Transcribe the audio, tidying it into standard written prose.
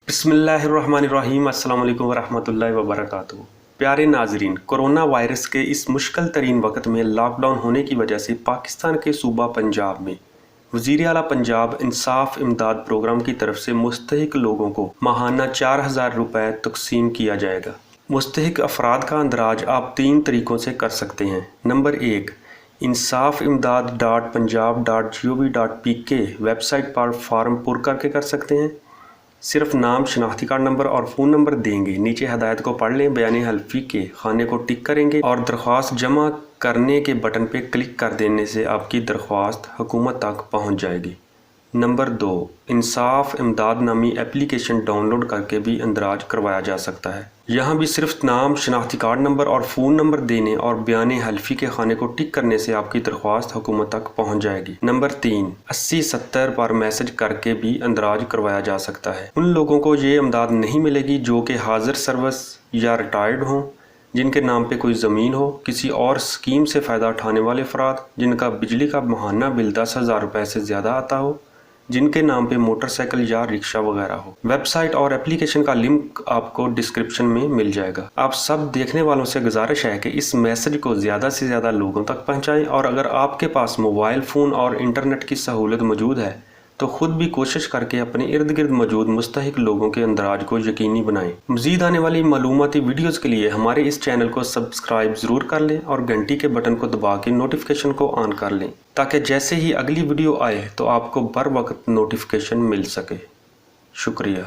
بسم اللہ الرحمن الرحیم۔ السلام علیکم ورحمۃ اللہ وبرکاتہ۔ پیارے ناظرین، کرونا وائرس کے اس مشکل ترین وقت میں لاک ڈاؤن ہونے کی وجہ سے پاکستان کے صوبہ پنجاب میں وزیراعلی پنجاب انصاف امداد پروگرام کی طرف سے مستحق لوگوں کو ماہانہ 4000 روپے تقسیم کیا جائے گا۔ مستحق افراد کا اندراج آپ 3 طریقوں سے کر سکتے ہیں۔ نمبر 1، انصاف امداد .punjab.gov.pk ویب سائٹ پر فارم پر کر سکتے ہیں۔ صرف نام، شناختی کارڈ نمبر اور فون نمبر دیں گے۔ نیچے ہدایت کو پڑھ لیں۔ بیان حلفی کے خانے کو ٹک کریں گے اور درخواست جمع کرنے کے بٹن پہ کلک کر دینے سے آپ کی درخواست حکومت تک پہنچ جائے گی۔ نمبر 2، انصاف امداد نامی ایپلیکیشن ڈاؤن لوڈ کر کے بھی اندراج کروایا جا سکتا ہے۔ یہاں بھی صرف نام، شناختی کارڈ نمبر اور فون نمبر دینے اور بیان حلفی کے خانے کو ٹک کرنے سے آپ کی درخواست حکومت تک پہنچ جائے گی۔ نمبر 3، 80-70 پر میسج کر کے بھی اندراج کروایا جا سکتا ہے۔ ان لوگوں کو یہ امداد نہیں ملے گی جو کہ حاضر سروس یا ریٹائرڈ ہوں، جن کے نام پہ کوئی زمین ہو، کسی اور اسکیم سے فائدہ اٹھانے والے افراد، جن کا بجلی کا ماہانہ بل 10,000 روپے سے زیادہ آتا ہو، جن کے نام پہ موٹر سائیکل یا رکشہ وغیرہ ہو۔ ویب سائٹ اور اپلیکیشن کا لنک آپ کو ڈسکرپشن میں مل جائے گا۔ آپ سب دیکھنے والوں سے گزارش ہے کہ اس میسج کو زیادہ سے زیادہ لوگوں تک پہنچائیں، اور اگر آپ کے پاس موبائل فون اور انٹرنیٹ کی سہولت موجود ہے تو خود بھی کوشش کر کے اپنے ارد گرد موجود مستحق لوگوں کے اندراج کو یقینی بنائیں۔ مزید آنے والی معلوماتی ویڈیوز کے لیے ہمارے اس چینل کو سبسکرائب ضرور کر لیں اور گھنٹی کے بٹن کو دبا کے نوٹیفیکیشن کو آن کر لیں، تاکہ جیسے ہی اگلی ویڈیو آئے تو آپ کو بر وقت نوٹیفیکیشن مل سکے۔ شکریہ۔